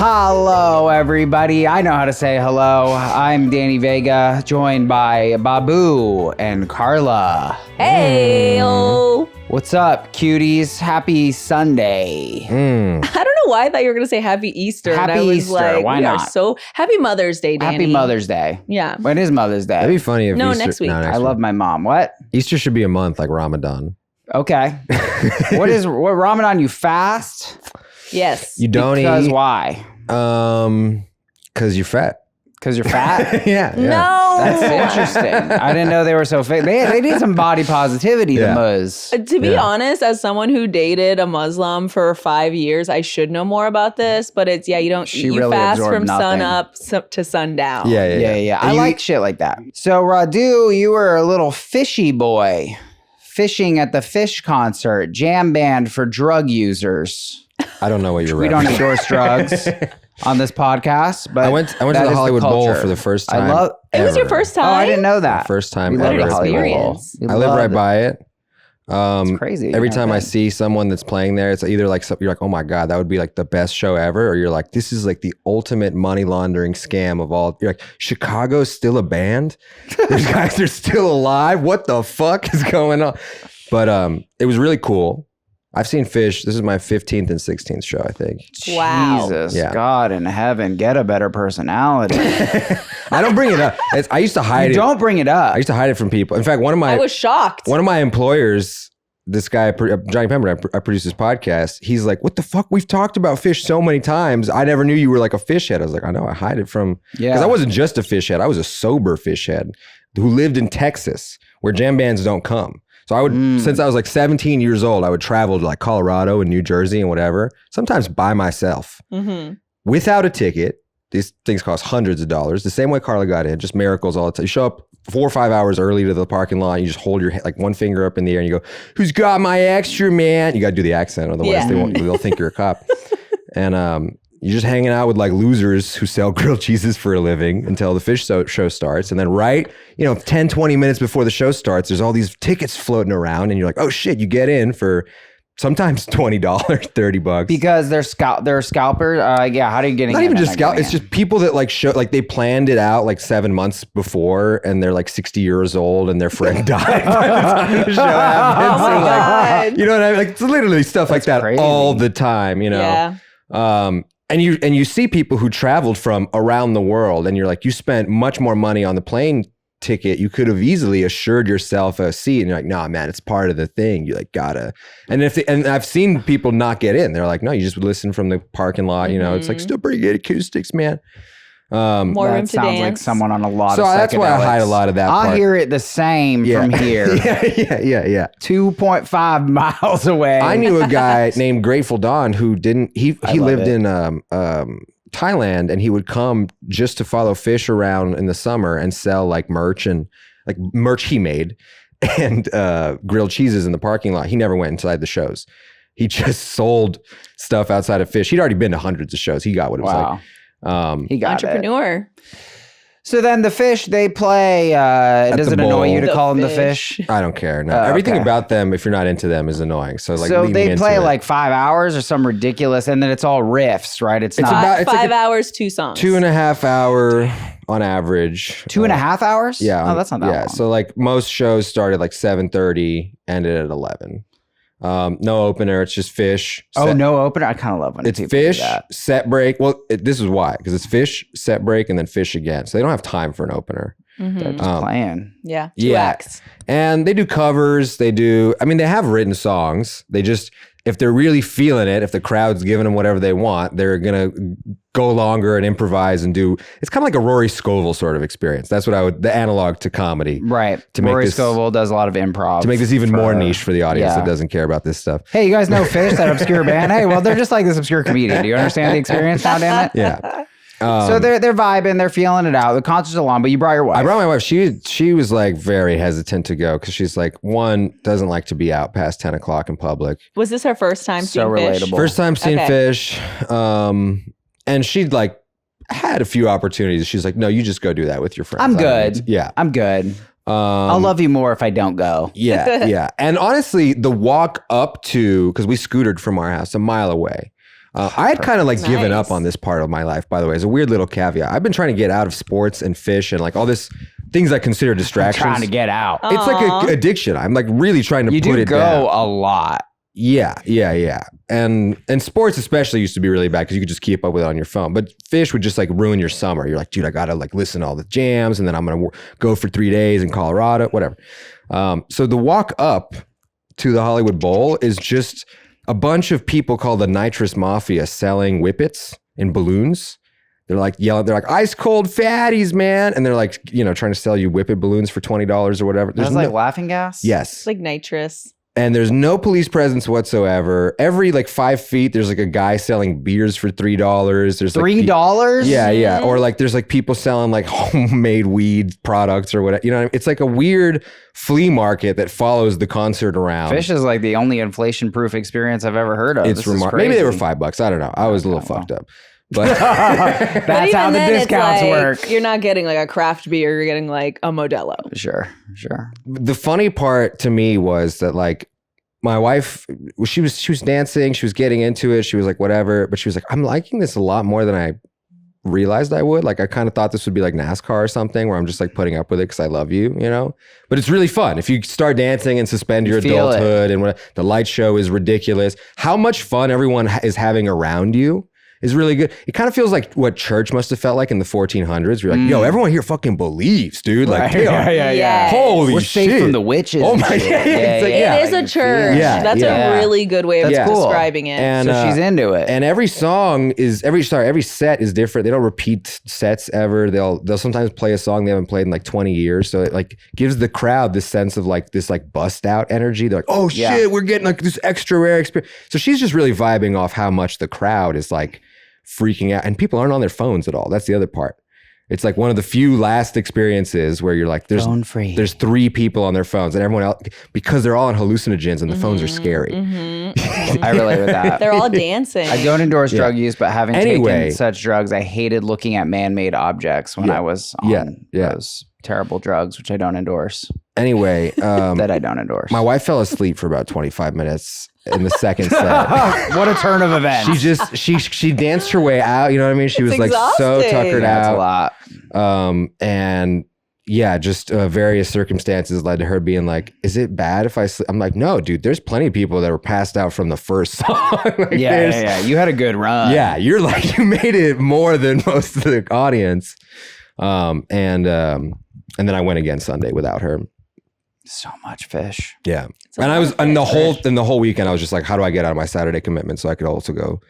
Hello, everybody. I know how to say hello. I'm Danny Vega, joined by Babu and Karla. Hey. What's up, cuties? Happy Sunday. I don't know why I thought you were going to say Happy Easter. Happy and I was Easter. like, Why we not? Are so Happy Mother's Day, Danny. Happy Mother's Day. Yeah. When is Mother's Day? That'd be funny if No, Easter, next week. I love my mom. What? Easter should be a month like Ramadan. Okay. what Ramadan? You fast? Yes. You don't Because eat. why? Because you're fat. Because you're fat? yeah. No. That's interesting. I didn't know they were so fake. They need some body positivity, the Yeah. Muz. To be honest, as someone who dated a Muslim for 5 years, I should know more about this. But it's, you don't She eat. You really fast absorbed from sun nothing. up to sundown. Yeah. I And like shit like that. So, Radu, you were a little fishy boy. Fishing at the Fish concert. Jam band for drug users. I don't know what you're We don't referencing. endorse drugs on this podcast, but I went to that the is Hollywood Bowl culture. for the first time. I love. It was your ever. first Oh, time? I didn't know that. First time We ever. love the What an Hollywood Bowl. experience. We I live love right it. by it. It's crazy. Every I've time I been. see someone that's playing there, it's either like you're like, oh my God, that would be like the best show ever, or you're like, this is like the ultimate money laundering scam of all. You're like, Chicago's still a band? These guys are still alive? What the fuck is going on? But it was really cool. I've seen Fish. This is my 15th and 16th show, I think. Wow. Jesus, Yeah. God in heaven, get a better personality. I don't bring it up. I used to hide You it. don't bring it up. I used to hide it from people. In fact, I was shocked. one of my employers, this guy, Johnny Pemberton, I produce his podcast. He's like, what the fuck? We've talked about Fish so many times. I never knew you were like a fish head. I was like, I know, I hide it from, because I wasn't just a fish head. I was a sober fish head who lived in Texas where jam bands don't come. So I would, since I was like 17 years old, I would travel to like Colorado and New Jersey and whatever, sometimes by myself, without a ticket. These things cost hundreds of dollars. The same way Karla got in, just miracles all the time. You show up 4 or 5 hours early to the parking lot. You just hold your like one finger up in the air and you go, "Who's got my extra, man?" You got to do the accent, otherwise they'll think you're a cop. And you're just hanging out with like losers who sell grilled cheeses for a living until the Fish show starts. And then 10, 20 minutes before the show starts, there's all these tickets floating around and you're like, oh shit, you get in for sometimes $20, $30. Because they're scalpers. Yeah, how do you get in? Not even just scalp. it's just people that like show, like they planned it out like 7 months before and they're like 60 years old and their friend died by the time the show happens. Oh my God. You know what I mean? Like it's literally stuff like that crazy. all the time, you know? Yeah. And you see people who traveled from around the world and you're like, you spent much more money on the plane ticket. You could have easily assured yourself a seat and you're like, nah, man, it's part of the thing. You like gotta. And and I've seen people not get in. They're like, no, you just listen from the parking lot. You know, it's like still pretty good acoustics, man. More room That to sounds dance. like someone on a lot So of that's why I psychedelics. hide a lot of that I part. hear it the same from here. yeah. 2.5 miles away. I knew a guy named Grateful Don who he lived it. in Thailand and he would come just to follow Fish around in the summer and sell like merch and like merch he made and grilled cheeses in the parking lot. He never went inside the shows. He just sold stuff outside of Fish. He'd already been to hundreds of shows. He got what it was like. He got it. Entrepreneur. So then the Fish, they play. Does the it annoy you to bowl. call them the The Fish? Fish. I don't care. No, Oh, everything okay. about them, if you're not into them, is annoying. So like, So leading they into play it. like 5 hours or some ridiculous, and then it's all riffs, right? It's not about- it's like 5 a hours, 2 songs. 2.5 hour on average. 2.5 hours. Yeah. Oh, that's not that long. So like most shows started like 7:30, ended at 11. No opener. It's just Fish. No opener. I kind of love when It's people Fish, do that. set break. Well, this is why, because it's Fish, set break, and then Fish again. So they don't have time for an opener. They're just playing. Yeah. 2 acts. And they do covers. They have written songs. They just, if they're really feeling it, if the crowd's giving them whatever they want, they're going to go longer and improvise and do, it's kind of like a Rory Scovel sort of experience. That's what the analog to comedy. Right. To make Rory this- Scovel does a lot of improv. To make this even more niche for the audience that doesn't care about this stuff. Hey, you guys know Fish, that obscure band? Hey, well, they're just like this obscure comedian. Do you understand the experience now, damn it? Yeah. So they're vibing, they're feeling it out. The concert's along, but you brought your wife. I brought my wife. She was like very hesitant to go because she's like, one, doesn't like to be out past 10 o'clock in public. Was this her first time So seeing Fish? relatable. First time seeing Okay. Fish. And she'd like had a few opportunities. She's like, no, you just go do that with your friends. I'm I don't need good. to- Yeah. I'm good. I'll love you more if I don't go. Yeah. And honestly, the walk up to, because we scootered from our house a mile away. I had kind of like given up Nice. on this part of my life, by the way. It's a weird little caveat. I've been trying to get out of sports and fish and like all this things I consider distractions. Trying to get out. It's like an addiction. I'm like really trying to You put do it go down. a lot. Yeah. And sports especially used to be really bad because you could just keep up with it on your phone. But fish would just like ruin your summer. You're like, dude, I gotta like listen to all the jams, and then I'm gonna go for 3 days in Colorado, whatever. So the walk up to the Hollywood Bowl is just a bunch of people called the Nitrous Mafia selling whippets in balloons. They're like yelling, they're like ice cold fatties, man. And they're like, you know, trying to sell you whippet balloons for $20 or whatever. That's like laughing gas? Yes. It's like nitrous. And there's no police presence whatsoever. Every like 5 feet, there's like a guy selling beers for $3. There's like $3? Yeah. Or like there's like people selling like homemade weed products or whatever. You know what I mean? It's like a weird flea market that follows the concert around. Fish is like the only inflation-proof experience I've ever heard of. It's remarkable. Maybe they were $5. I don't know. I was a little fucked up. But that's how the discounts work. You're not getting like a craft beer. You're getting like a Modelo. Sure. the funny part to me was that like my wife, she was dancing, she was getting into it, she was like whatever, but she was like, I'm liking this a lot more than I realized I would. Like I kind of thought this would be like NASCAR or something where I'm just like putting up with it because I love you, you know? But it's really fun. If you start dancing and suspend your adulthood and the light show is ridiculous, how much fun everyone is having around you is really good. It kind of feels like what church must have felt like in the 1400s. You're like, yo, everyone here fucking believes, dude. Like, Yeah. Holy We're shit. safe from the witches. Oh my God. It is a church. Yeah. That's a really good way of That's cool. describing it. And So she's into it. And every song is every set is different. They don't repeat sets ever. They'll sometimes play a song they haven't played in like 20 years. So it like gives the crowd this sense of like this like bust out energy. They're like, oh shit, we're getting like this extra rare experience. So she's just really vibing off how much the crowd is like freaking out, and people aren't on their phones at all. That's the other part. It's like one of the few last experiences where you're like, there's 3 people on their phones, and everyone else, because they're all on hallucinogens and the phones are scary. I relate with that. They're all dancing. I don't endorse drug use, but having Anyway. taken such drugs, I hated looking at man-made objects when I was on those terrible drugs, which I don't endorse. Anyway, That I don't endorse. my wife fell asleep for about 25 minutes in the second set. What a turn of events. She danced her way out. You know what I mean? She was like so exhausting. tuckered That's a out. lot. And yeah, just various circumstances led to her being like, is it bad if I sleep? I'm like, no, dude, there's plenty of people that were passed out from the first song. Like, Yeah. You had a good run. Yeah, you're like, you made it more than most of the audience. And then I went again Sunday without her. So much fish. Yeah. And I was in the whole weekend, I was just like, how do I get out of my Saturday commitment so I could also go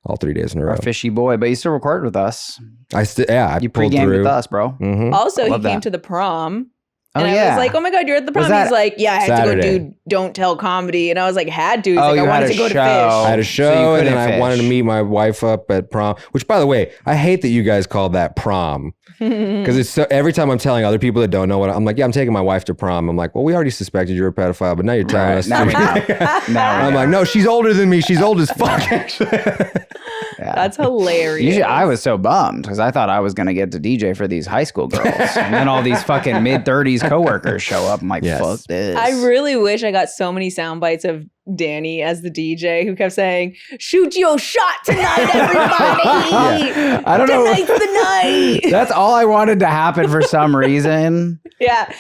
all 3 days in a row? A fishy boy, but you still recorded with us. I You pulled pre-gamed through. with us, bro. Mhm. Also, he Love came that. to the prom. Oh, And I was like, oh my God, you're at the prom. that He's like, yeah, I had Saturday? to go do Don't Tell comedy. And I was like, had to. He's Oh, like, you I had wanted a to go to show. I had a fish. show, So you and then couldn't I wanted to fish. meet my wife up at prom, which, by the way, I hate that you guys call that prom. Because it's so, every time I'm telling other people that don't know what I'm like, yeah, I'm taking my wife to prom. I'm like, well, we already suspected you're a pedophile, but now you're telling us. Now we know. Now we I'm know. like, no, she's older than me. She's old as fuck. Actually. That's hilarious. Usually, I was so bummed because I thought I was going to get to DJ for these high school girls. And then all these fucking mid-30s coworkers show up. I'm like, Yes. fuck this. I really wish I got so many sound bites of Danny as the DJ who kept saying, shoot your shot tonight, everybody. I don't know. Tonight's the night. That's all I wanted to happen for some reason. Yeah.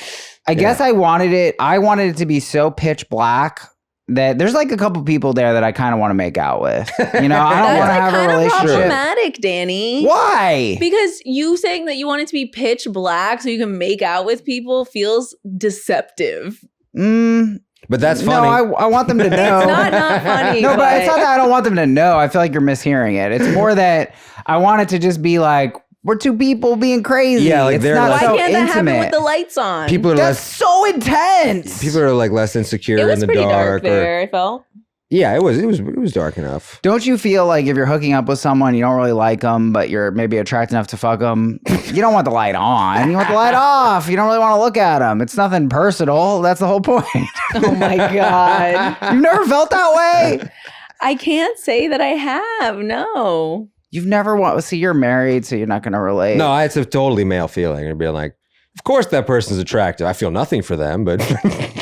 I guess I wanted it to be so pitch black that there's like a couple people there that I kind of want to make out with. You know, I don't want to That's have a kind of relationship. problematic, Danny. Why? Because you saying that you want it to be pitch black so you can make out with people feels deceptive. But that's funny. No, I want them to know. It's not funny. No, but it's not that I don't want them to know. I feel like you're mishearing it. It's more that I want it to just be like, we're two people being crazy. Yeah, like it's they're not like- Why so can't that happen intimate. with the lights on? People are That's less. so intense. People are like less insecure it in was the pretty dark. dark there, I felt. Yeah, it was dark enough. Don't you feel like if you're hooking up with someone, you don't really like them, but you're maybe attracted enough to fuck them, you don't want the light on. You want the light off. You don't really want to look at them. It's nothing personal. That's the whole point. Oh my God. You've never felt that way? I can't say that I have. No. You've never want. See, you're married, so you're not going to relate. No, it's a totally male feeling. It'd be like, Of course, that person's attractive. I feel nothing for them, but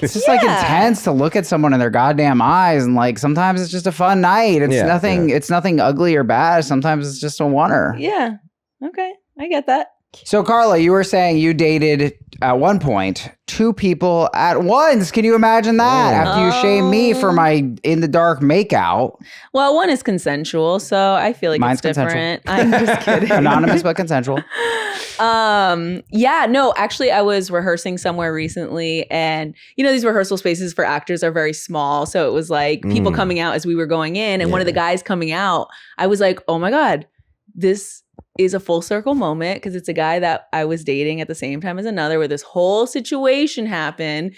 it's just like intense to look at someone in their goddamn eyes, and like sometimes it's just a fun night. It's nothing. It's nothing ugly or bad. Sometimes it's just a wonder. Yeah. Okay, I get that. So, Karla, you were saying you dated at one point 2 people at once. Can you imagine that? After you shamed me for my in the dark makeout. Well, one is consensual, so I feel like Mine's it's different. I'm just kidding. Anonymous but consensual. Yeah, no, actually I was rehearsing somewhere recently, and you know, these rehearsal spaces for actors are very small. So it was like people coming out as we were going in, and one of the guys coming out, I was like, oh my God, this is a full circle moment, because it's a guy that I was dating at the same time as another, where this whole situation happened.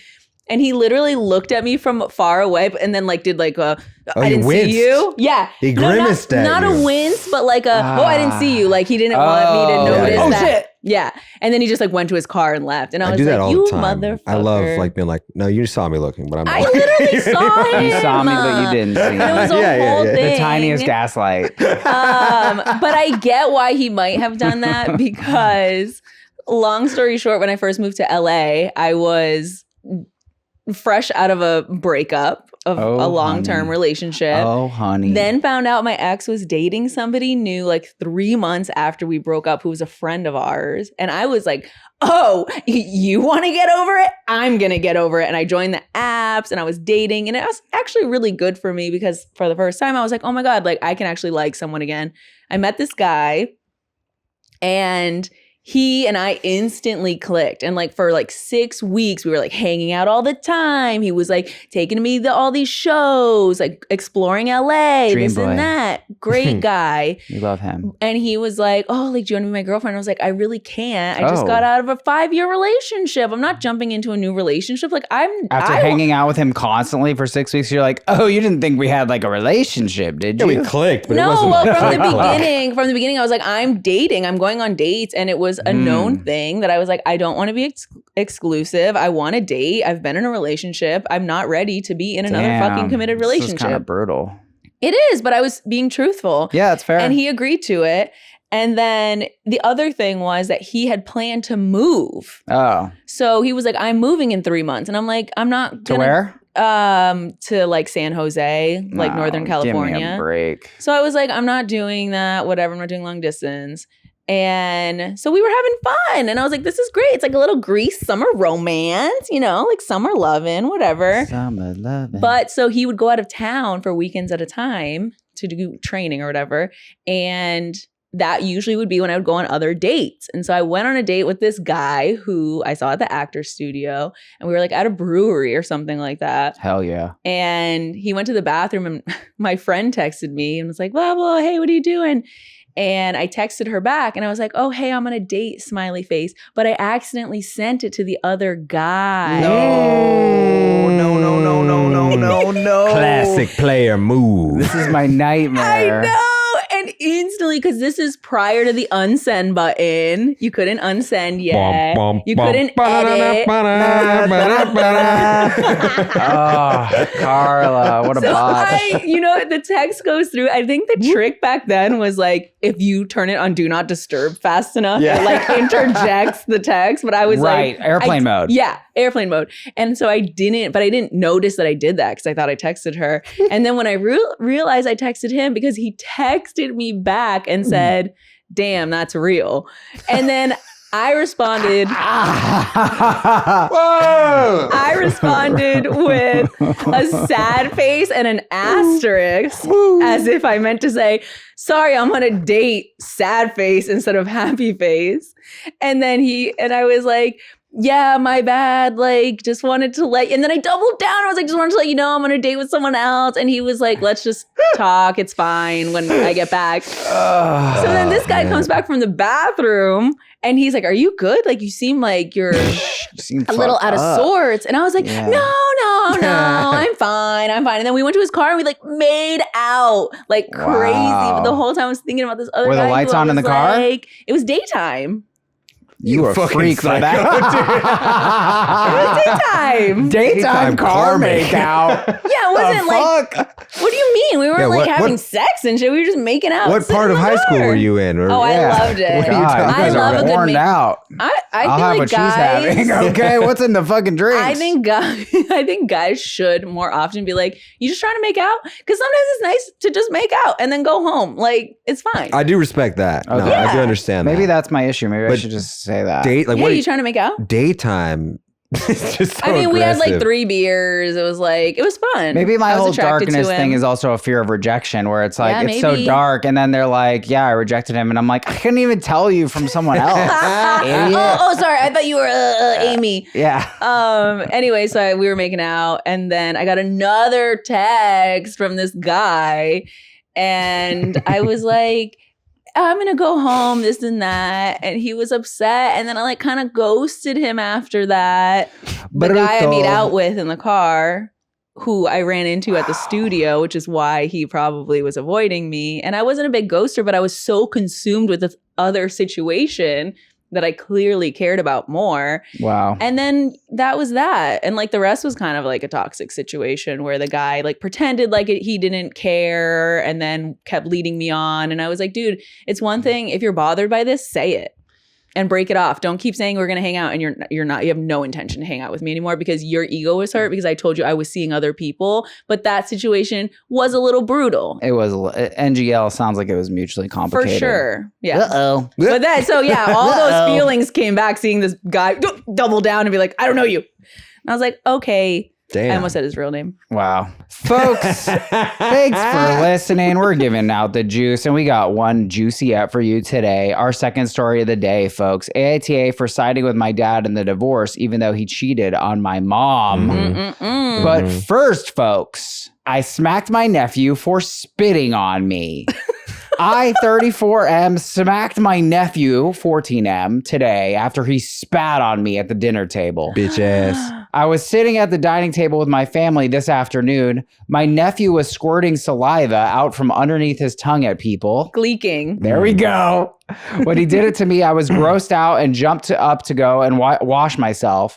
And he literally looked at me from far away, and then like did like a, I didn't see you. Yeah. He grimaced at not you. a wince, but like a, I didn't see you. Like he didn't want me to notice that. Shit. Yeah. And then he just like went to his car and left. And I was do that like, all you the time. motherfucker. I love like being like, no, you saw me looking, but I'm not. I literally saw him. You saw me, but you didn't see And it was me. a whole thing. The tiniest gaslight. But I get why he might have done that, because long story short, when I first moved to LA, I was fresh out of a breakup of a long-term relationship. Oh, honey. Then found out my ex was dating somebody new like 3 months after we broke up, who was a friend of ours. And I was like, oh, you want to get over it? I'm going to get over it. And I joined the apps and I was dating. And it was actually really good for me, because for the first time I was like, oh my God, like I can actually like someone again. I met this guy, and he and I instantly clicked. And like for like 6 weeks, we were like hanging out all the time. He was like taking me to all these shows, like exploring LA, Dream this boy. and that. Great guy. You love him. And he was like, oh, like, do you want to be my girlfriend? I was like, I really can't. I just got out of a 5-year relationship. I'm not jumping into a new relationship. Like After hanging out with him constantly for 6 weeks, you're like, oh, you didn't think we had like a relationship, did you? Yeah, we clicked, but it no, wasn't well, like from the click. beginning, I was like, I'm dating. I'm going on dates. And it was a known thing that I was like, I don't want to be exclusive. I want to date. I've been in a relationship. I'm not ready to be in another fucking committed relationship. This is kind of brutal. It is, but I was being truthful. Yeah, that's fair. And he agreed to it. And then the other thing was that he had planned to move. Oh. So he was like, I'm moving in 3 months. And I'm like, I'm not To gonna, where? to like San Jose, like Northern California. Give me a break. So I was like, I'm not doing that, whatever. I'm not doing long distance. And so we were having fun. And I was like, this is great. It's like a little Grease summer romance, you know, like summer loving, whatever. Summer loving. But so he would go out of town for weekends at a time to do training or whatever. And that usually would be when I would go on other dates. And so I went on a date with this guy who I saw at the actor's studio, and we were like at a brewery or something like that. Hell yeah. And he went to the bathroom, and my friend texted me and was like, blah, blah, hey, what are you doing? And I texted her back and I was like, oh, hey, I'm on a date, smiley face. But I accidentally sent it to the other guy. No. Classic player move. This is my nightmare. I know. And instantly, because this is prior to the unsend button, you couldn't unsend yet. You couldn't edit. Oh, Karla, what a botch. The text goes through. I think the trick back then was like, if you turn it on Do Not Disturb fast enough, it like interjects the text. But I was like, airplane mode. Yeah, airplane mode. And so I didn't notice that I did that because I thought I texted her. And then when I realized I texted him, because he texted me back and said, damn, that's real. And then I responded. I responded with a sad face and an asterisk, as if I meant to say, sorry, I'm on a date, sad face instead of happy face. And then I was like, yeah, my bad. Like, just wanted to and then I doubled down. I was like, just wanted to let you know I'm on a date with someone else. And he was like, let's just talk. It's fine when I get back. So then this guy comes back from the bathroom and he's like, are you good? Like, you seem like you're a little out of sorts. And I was like, no, I'm fine. And then we went to his car and we like made out like crazy. But the whole time I was thinking about this other guy. Were the lights on in the car? It was daytime. You a freak for that. It was daytime. Daytime car makeout. Yeah, it wasn't like. What do you mean? We weren't having sex and shit. We were just making out. What part of high school were you in? I loved it. I love a good out. I'll have what she's having. Okay, what's in the fucking drinks? I think guys should more often be like, you just trying to make out? Because sometimes it's nice to just make out and then go home. Like, it's fine. I do respect that. Okay. No, I do understand Maybe that. that's my issue. Maybe I should just say that. Like, what are you trying to make out? Daytime. It's just so we had like aggressive. 3 beers. It was fun. Maybe my I was whole attracted to darkness him. thing is also a fear of rejection, where it's like, Yeah, it's so maybe. dark. And then they're like, yeah, I rejected him. And I'm like, I couldn't even tell you from someone else. Idiot. Oh, sorry. I thought you were Amy. Yeah. Anyway, so we were making out, and then I got another text from this guy, and I was like, I'm gonna go home, this and that. And he was upset. And then I like kind of ghosted him after that. The guy I made out with in the car, who I ran into at the studio, which is why he probably was avoiding me. And I wasn't a big ghoster, but I was so consumed with this other situation that I clearly cared about more. Wow. And then that was that. And like the rest was kind of like a toxic situation where the guy like pretended like he didn't care and then kept leading me on. And I was like, dude, it's one thing if you're bothered by this, say it and break it off. Don't keep saying we're going to hang out and you're not, you have no intention to hang out with me anymore because your ego was hurt because I told you I was seeing other people. But that situation was a little brutal. It was, NGL sounds like it was mutually complicated. For sure. Yeah. Uh-oh. But then, so yeah, all those feelings came back seeing this guy double down and be like, I don't know you. And I was like, okay. Damn. I almost said his real name. Wow. Folks, thanks for listening. We're giving out the juice, and we got one juicy up for you today. Our second story of the day, folks. AITA for siding with my dad in the divorce, even though he cheated on my mom. But first, folks, I smacked my nephew for spitting on me. I, 34M, smacked my nephew, 14M, today after he spat on me at the dinner table. Bitch ass. I was sitting at the dining table with my family this afternoon. My nephew was squirting saliva out from underneath his tongue at people. Gleeking. There we go. When he did it to me, I was grossed out and jumped up to go and wash myself.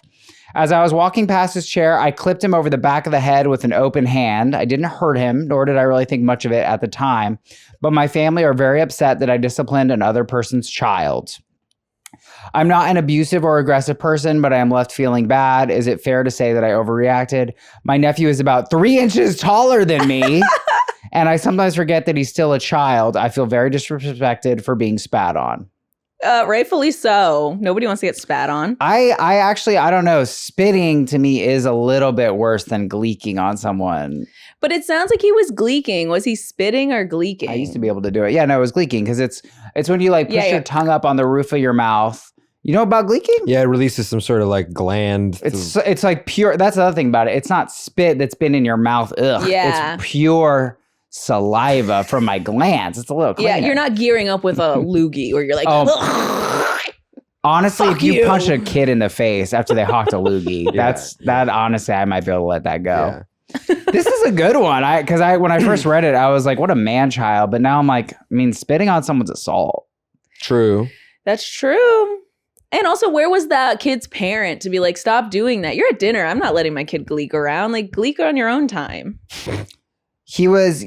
As I was walking past his chair, I clipped him over the back of the head with an open hand. I didn't hurt him, nor did I really think much of it at the time. But my family are very upset that I disciplined another person's child. I'm not an abusive or aggressive person, but I am left feeling bad. Is it fair to say that I overreacted? My nephew is about 3 inches taller than me, and I sometimes forget that he's still a child. I feel very disrespected for being spat on. Rightfully so. Nobody wants to get spat on. I actually, I don't know. Spitting to me is a little bit worse than gleeking on someone. But it sounds like he was gleeking. Was he spitting or gleeking? I used to be able to do it. Yeah, no, it was gleeking because it's when you like push your tongue up on the roof of your mouth. You know about gleeking? Yeah, it releases some sort of like gland. It's like pure. That's the other thing about it. It's not spit that's been in your mouth. Ugh. Yeah. It's pure saliva from my glands. It's a little cleaner. Yeah, you're not gearing up with a loogie where you're like, honestly, fuck if you you. punch a kid in the face after they hawked a loogie, that honestly, I might be able to let that go. Yeah. This is a good one. When I first read it, I was like, what a man child. But now I'm like, I mean, spitting on someone's assault. True. That's true. And also, where was that kid's parent to be like, stop doing that? You're at dinner. I'm not letting my kid gleek around. Like, gleek on your own time.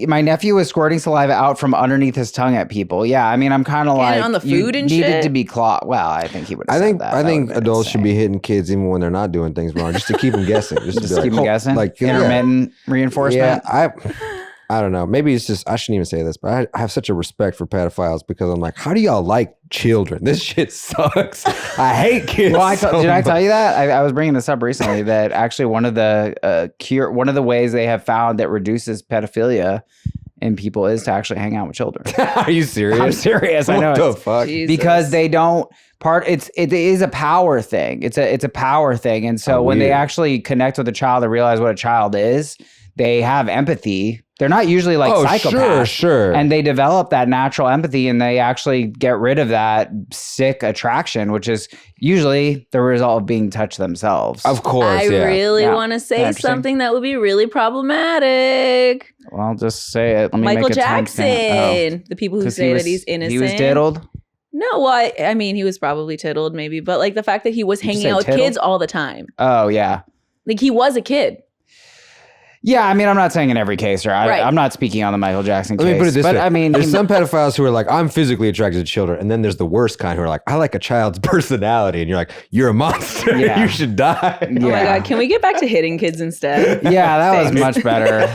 My nephew was squirting saliva out from underneath his tongue at people. Yeah, I mean, I'm kind of like on the food and needed shit? to be clawed. Well, I think he would have said that. I think adults should be hitting kids even when they're not doing things wrong, just to keep them guessing. Just to keep them guessing? Like intermittent reinforcement? Yeah, I don't know. Maybe it's just, I shouldn't even say this, but I have such a respect for pedophiles because I'm like, how do y'all like children? This shit sucks. I hate kids. Well, did I tell you that? I was bringing this up recently that actually one of the ways they have found that reduces pedophilia in people is to actually hang out with children. Are you serious? I'm serious. I know. What the fuck? Jesus. Because they don't it is a power thing. It's a power thing. And so when they actually connect with a child and realize what a child is, they have empathy. They're not usually like psychopaths. Sure. And they develop that natural empathy and they actually get rid of that sick attraction, which is usually the result of being touched themselves. Of course, I really want to say something that would be really problematic. Well, just say it. Let me Michael make a Jackson. timestamp. The people who say that he's innocent. He was diddled? No, well, I mean, he was probably titled maybe, but like the fact that he was hanging out with kids all the time. Oh, yeah. Like he was a kid. Yeah, I mean, I'm not saying in every case, or Right. I'm not speaking on the Michael Jackson case. Let me put it this but way. I mean, there's some pedophiles who are like, I'm physically attracted to children. And then there's the worst kind who are like, I like a child's personality. And you're like, you're a monster. Yeah. You should die. Oh my God. Can we get back to hitting kids instead? Yeah, that was much better.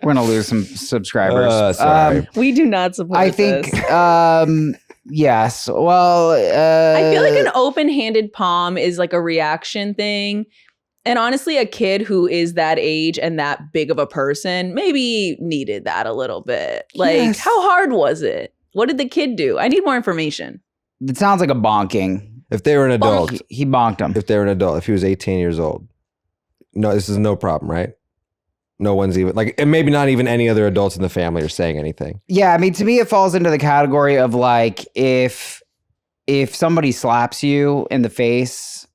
We're going to lose some subscribers. Sorry. We do not support I think, this. yes. Well, I feel like an open-handed palm is like a reaction thing. And honestly, a kid who is that age and that big of a person maybe needed that a little bit. Like, Yes. how hard was it? What did the kid do? I need more information. it sounds like a bonking. If they were an adult, He bonked him. if they were an adult, if he was 18 years old, no, this is no problem, right? No one's even like, and maybe not even any other adults in the family are saying anything. Yeah, I mean, to me, it falls into the category of like if somebody slaps you in the face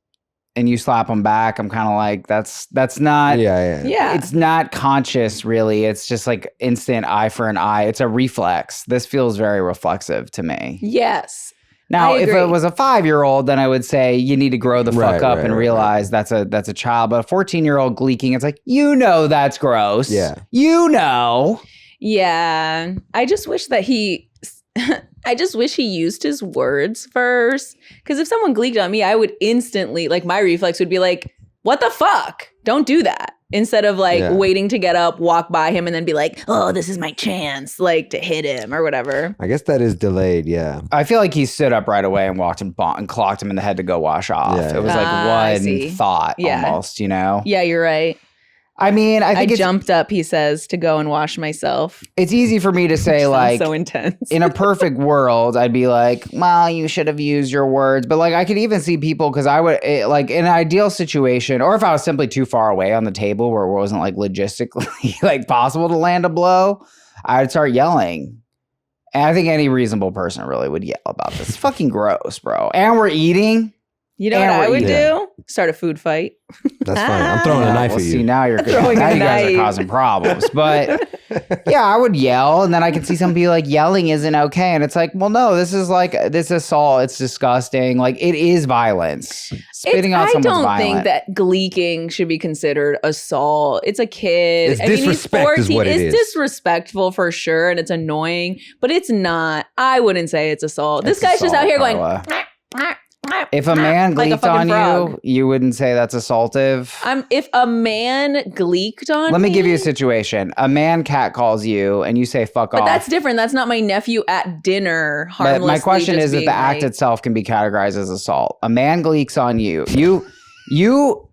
and you slap them back, I'm kind of like, that's not. Yeah. Yeah. It's not conscious, really. It's just like instant eye for an eye. It's a reflex. This feels very reflexive to me. Yes. Now, I if agree. it was a 5-year-old, then I would say you need to grow the fuck up and realize that's a child. But a 14-year-old gleeking, it's like, that's gross. Yeah. Yeah. I just wish that he used his words first. Because if someone gleeked on me, I would instantly, like, my reflex would be like, what the fuck? Don't do that. Instead of like waiting to get up, walk by him, and then be like, oh, this is my chance, like to hit him or whatever. I guess that is delayed. Yeah. I feel like he stood up right away and walked and clocked him in the head to go wash off. Yeah. It was like one thought almost, Yeah, you're right. I mean, I think I jumped up, he says, to go and wash myself. It's easy for me to say, like, so intense. in a perfect world, I'd be like, well, you should have used your words. But like, I could even see people, because I would, like, in an ideal situation, or if I was simply too far away on the table where it wasn't like logistically like possible to land a blow, I'd start yelling. And I think any reasonable person really would yell about this. It's fucking gross, bro. And we're eating. You know what I would do? Start a food fight. That's fine. I'm throwing a knife at you. See, now you're Throwing now a you guys knife. are causing problems. But yeah, I would yell, and then I could see some be like, yelling isn't okay. And it's like, well, no, this is assault. It's disgusting. Like, it is violence. Spitting on someone's violent. I don't think that gleeking should be considered assault. It's a kid. It's disrespect is what it is. It's disrespectful for sure, and it's annoying, but it's not. I wouldn't say it's assault. This guy's just out here going. If a man like a gleeked on frog. you wouldn't say that's assaultive? If a man gleeked on Let me give you a situation. A man catcalls you and you say fuck off. But that's different. That's not my nephew at dinner. But Harmlessly. my question just is if being the act like, itself can be categorized as assault. A man gleeks on you.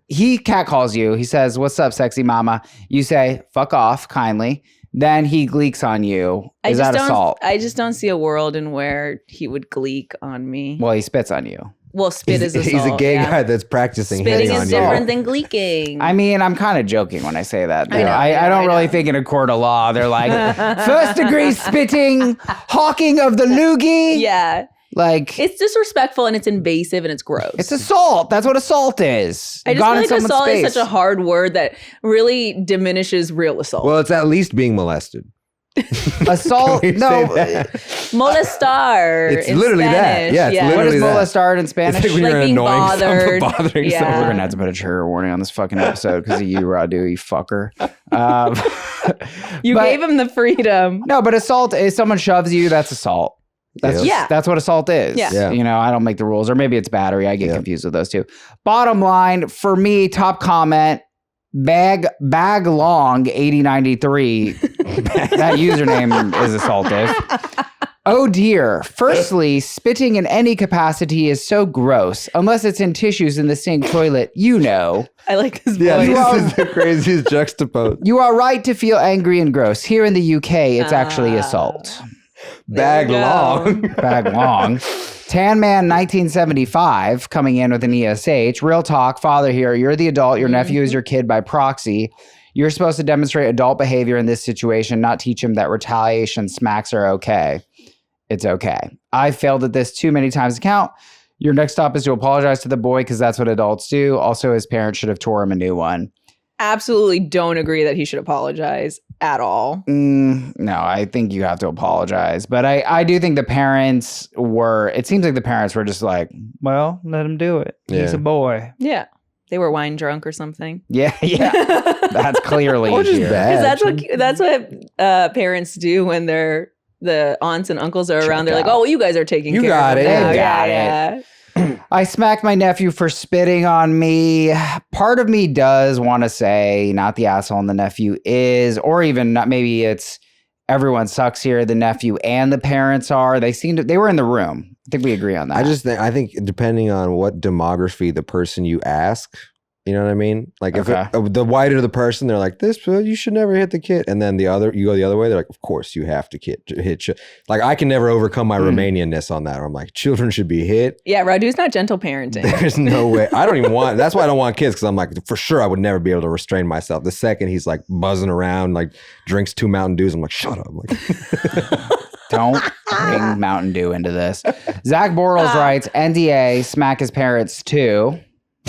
He catcalls you. He says, "What's up, sexy mama?" You say, "Fuck off," kindly. Then he gleeks on you. Is that assault? I just don't see a world in where he would gleek on me. Well, he spits on you. Well, spit is assault. He's a gay guy that's practicing Spitting hitting on is you. different than gleeking. I mean, I'm kind of joking when I say that. Though. I know, I don't I really know. think in a court of law they're like first degree spitting, hawking of the loogie. Yeah. Like It's disrespectful and it's invasive and it's gross. it's assault. That's what assault is. I just Gone in feel like someone's assault space. is such a hard word that really diminishes real assault. Well, it's at least being molested. Assault. Can we No. say that? Molestar. It's in literally that. Spanish. Yeah, it's What literally is that. molestar in It's Spanish? like when Like you're being annoying bothered. bothering Yeah. someone. We're gonna have to put a trigger warning on this fucking episode because of you, Radu, you fucker. You but- gave him the freedom. No, but assault is someone shoves you. That's assault. That's Yeah. That's what assault is. Yeah. You know, I don't make the rules, or maybe it's battery. I get confused with those two. Bottom line for me, top comment. Bag long 8093. That username is assaultive. Oh dear. Firstly, spitting in any capacity is so gross. Unless it's in tissues in the sink toilet, you know. I like this Yeah, voice. this is the craziest juxtapose. You are right to feel angry and gross. Here in the UK, it's actually assault. Bag There we go. long. Bag long. Tan Man 1975 coming in with an ESH. Real talk, father here. You're the adult. Your nephew is your kid by proxy. You're supposed to demonstrate adult behavior in this situation, not teach him that retaliation smacks are okay. It's okay. I've failed at this too many times to count. Your next stop is to apologize to the boy because that's what adults do. Also, his parents should have tore him a new one. Absolutely don't agree that he should apologize at all. No, I think you have to apologize. But I do think the parents it seems like the parents were just like, well, let him do it. He's Yeah. a boy. Yeah. They were wine drunk or something. Yeah. That's clearly Or just here. bad. Because that's what parents do when the aunts and uncles are around. They're like, out. oh, well, you guys are taking You care got of it. them now. They Yeah, got yeah. I smacked my nephew for spitting on me. Part of me does want to say, not the asshole and the nephew is, or even not, maybe it's everyone sucks here. The nephew and the parents are. They were in the room. I think we agree on that. I think depending on what demography the person you ask, you know what I mean? Like if the whiter the person, they're like, you should never hit the kid. And then you go the other way, they're like, of course you have to hit. Like I can never overcome my Romanian-ness on that. I'm like, children should be hit. Yeah, Radu's not gentle parenting. There's no way. I don't even want, that's why I don't want kids. Cause I'm like, for sure I would never be able to restrain myself. The second he's like buzzing around, like drinks 2 Mountain Dews, I'm like, shut up. I'm like, don't bring Mountain Dew into this. Zach Bortles writes, NDA, smack his parents too.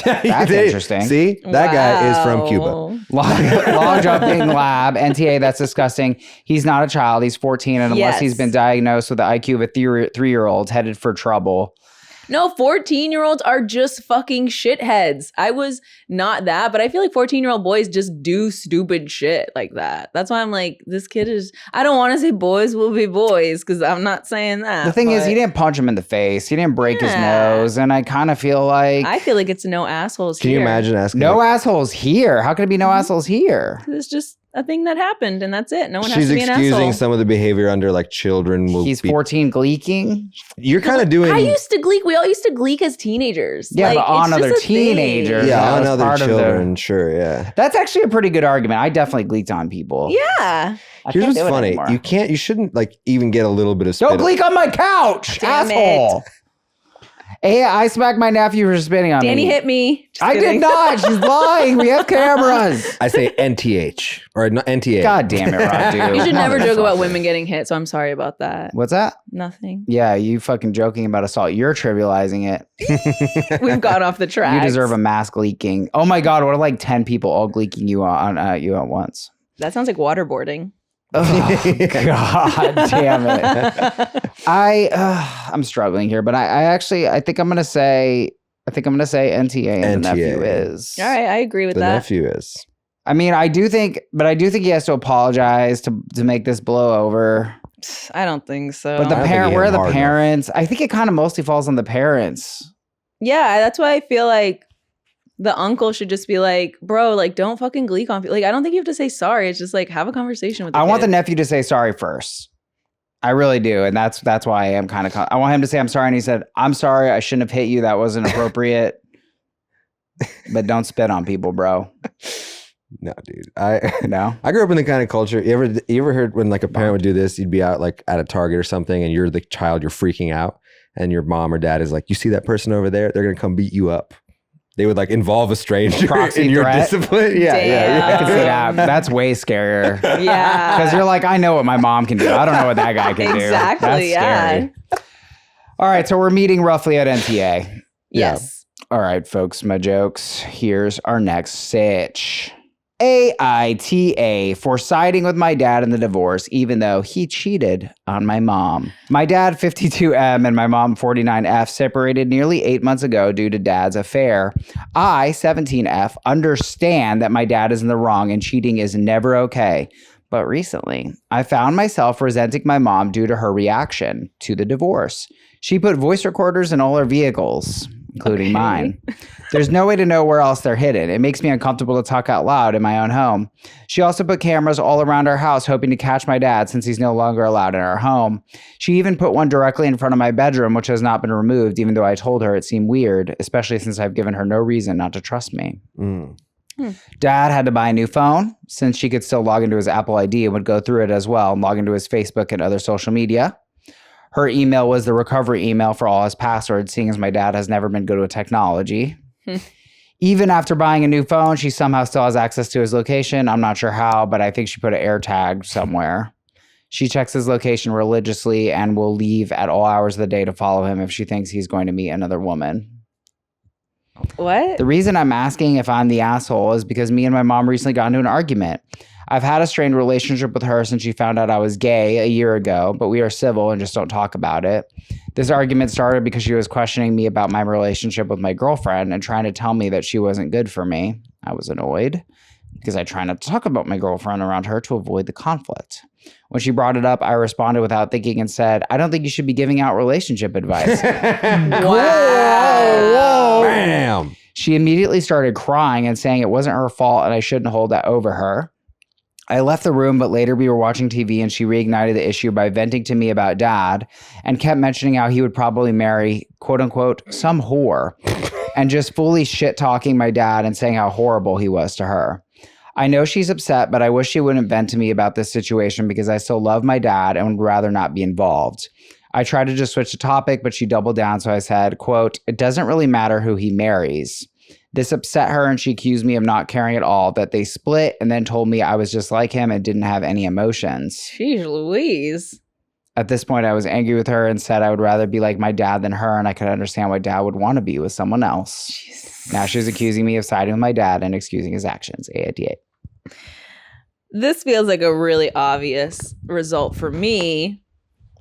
That's interesting. See, that guy is from Cuba. Log jumping lab, NTA, that's disgusting. He's not a child. He's 14. And unless he's been diagnosed with the IQ of a 3-year-old, headed for trouble. No, 14-year-olds are just fucking shitheads. I was not that, but I feel like 14-year-old boys just do stupid shit like that. That's why I'm like, this kid is, I don't want to say boys will be boys because I'm not saying that. The thing is, he didn't punch him in the face. He didn't break his nose. And I kind of feel like... I feel like it's no assholes Can here. you imagine asking? No assholes here. How can it be no assholes here? It's just a thing that happened and that's it. No one has She's to be an excusing asshole. some of the behavior under like children will He's be. 14 gleeking. You're kind of doing. I used to gleek. We all used to gleek as teenagers. Yeah, Like, but on it's just other a thing. teenagers. Yeah, that on was other part of the- children, sure, yeah. That's actually a pretty good argument. I definitely gleeked on people. Yeah. I Here's can't what's do it funny. anymore. You shouldn't like even get a little bit of spit. Don't gleek on my couch, Damn asshole. Hey, I smacked my nephew for spitting on Danny me. hit me. Just I kidding. did not. She's lying. We have cameras. I say NTH or not NTA. God damn it, Radu. You should never joke about women getting hit, so I'm sorry about that. What's that? Nothing. Yeah, you fucking joking about assault. You're trivializing it. We've gone off the track. You deserve a mass gleeking. Oh my God, what are like 10 people all gleeking you on you at once? That sounds like waterboarding. Oh, God damn it. I'm struggling here, but I think I'm gonna say NTA and the nephew is. All right, I agree with The that. nephew is. I mean, I do think he has to apologize to make this blow over. I don't think so. But the I don't think parent, he where hit are the hard enough. parents? I think it kind of mostly falls on the parents. yeah, that's why I feel like the uncle should just be like, bro, like, don't fucking gleek on people. Like, I don't think you have to say sorry. It's just like, have a conversation with the I want the kid. nephew to say sorry first. I really do, and that's why I am kind of. I want him to say I'm sorry, and he said, "I'm sorry, I shouldn't have hit you. That wasn't appropriate." But don't spit on people, bro. No, dude. No. I grew up in the kind of culture. You ever heard when like a parent would do this? You'd be out like at a Target or something, and you're the child. You're freaking out, and your mom or dad is like, "You see that person over there? They're gonna come beat you up." They would like involve a stranger Proxy in your threat? discipline. Yeah, I can see Damn. that. That's way scarier. Yeah. Because you're like, I know what my mom can do. I don't know what that guy can Exactly, do. That's scary. All right, so we're meeting roughly at NTA. Yes. All right, folks, my jokes. Here's our next sitch. AITA for siding with my dad in the divorce, even though he cheated on my mom. My dad, 52M, and my mom, 49F, separated nearly 8 months ago due to dad's affair. I, 17F, understand that my dad is in the wrong and cheating is never okay. But recently, I found myself resenting my mom due to her reaction to the divorce. She put voice recorders in all her vehicles, including mine. There's no way to know where else they're hidden. It makes me uncomfortable to talk out loud in my own home. She also put cameras all around our house, hoping to catch my dad since he's no longer allowed in our home. She even put one directly in front of my bedroom, which has not been removed, even though I told her it seemed weird, especially since I've given her no reason not to trust me. Dad had to buy a new phone since she could still log into his Apple ID and would go through it as well and log into his Facebook and other social media. Her email was the recovery email for all his passwords, seeing as my dad has never been good with technology. Even after buying a new phone, she somehow still has access to his location. I'm not sure how, but I think she put an air tag somewhere. She checks his location religiously and will leave at all hours of the day to follow him if she thinks he's going to meet another woman. What? The reason I'm asking if I'm the asshole is because me and my mom recently got into an argument. I've had a strained relationship with her since she found out I was gay a year ago, but we are civil and just don't talk about it. This argument started because she was questioning me about my relationship with my girlfriend and trying to tell me that she wasn't good for me. I was annoyed because I try not to talk about my girlfriend around her to avoid the conflict. When she brought it up, I responded without thinking and said, I don't think you should be giving out relationship advice. Wow. Bam. She immediately started crying and saying it wasn't her fault and I shouldn't hold that over her. I left the room, but later we were watching TV and she reignited the issue by venting to me about dad and kept mentioning how he would probably marry, quote unquote, some whore and just fully shit talking my dad and saying how horrible he was to her. I know she's upset, but I wish she wouldn't vent to me about this situation because I still love my dad and would rather not be involved. I tried to just switch the topic, but she doubled down. So I said, quote, it doesn't really matter who he marries. This upset her and she accused me of not caring at all, that they split and then told me I was just like him and didn't have any emotions. Jeez Louise. At this point, I was angry with her and said I would rather be like my dad than her, and I could understand why dad would want to be with someone else. Jesus. Now she's accusing me of siding with my dad and excusing his actions. AITA. This feels like a really obvious result for me,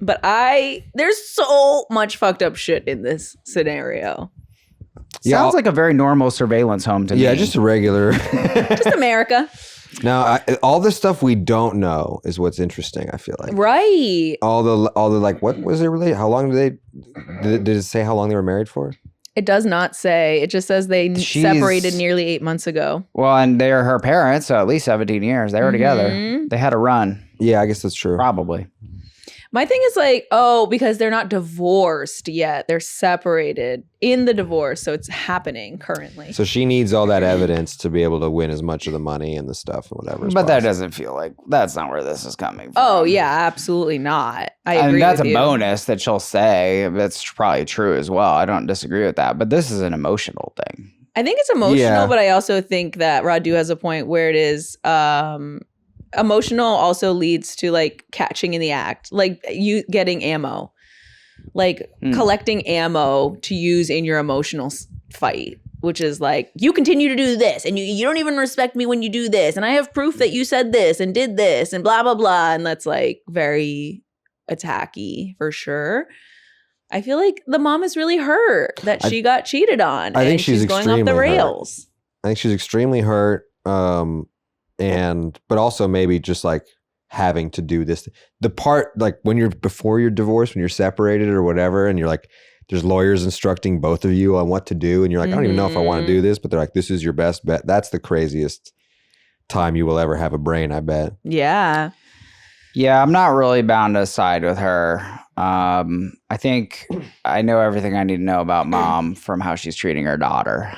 but there's so much fucked up shit in this scenario. Sounds like a very normal surveillance home to me. Yeah, just a regular. Just America. Now, all the stuff we don't know is what's interesting, I feel like. Right. All the like, what was it really? How long did it say how long they were married for? It does not say. It just says they separated nearly 8 months ago. Well, and they're her parents, so at least 17 years. They were together. They had a run. Yeah, I guess that's true. Probably. My thing is like, because they're not divorced yet. They're separated in the divorce. So it's happening currently. So she needs all that evidence to be able to win as much of the money and the stuff and whatever. But that doesn't feel like, that's not where this is coming from. Oh, yeah, absolutely not. I agree that's with a you. bonus that she'll say. That's probably true as well. I don't disagree with that. But this is an emotional thing. I think it's emotional, Yeah. but I also think that Radu has a point where it is emotional also leads to like catching in the act, like you getting ammo, like collecting ammo to use in your emotional fight, which is like, you continue to do this and you don't even respect me when you do this. And I have proof that you said this and did this and blah, blah, blah. And that's like very attacky for sure. I feel like the mom is really hurt that she got cheated on. I think she's going off the extremely rails. I think she's extremely hurt. But also maybe just like having to do this. The part like before you're divorced, when you're separated or whatever, and you're like, there's lawyers instructing both of you on what to do, and you're like, I don't even know if I want to do this, but they're like, this is your best bet. That's the craziest time you will ever have a brain, I bet. Yeah. Yeah, I'm not really bound to side with her. I think I know everything I need to know about mom from how she's treating her daughter.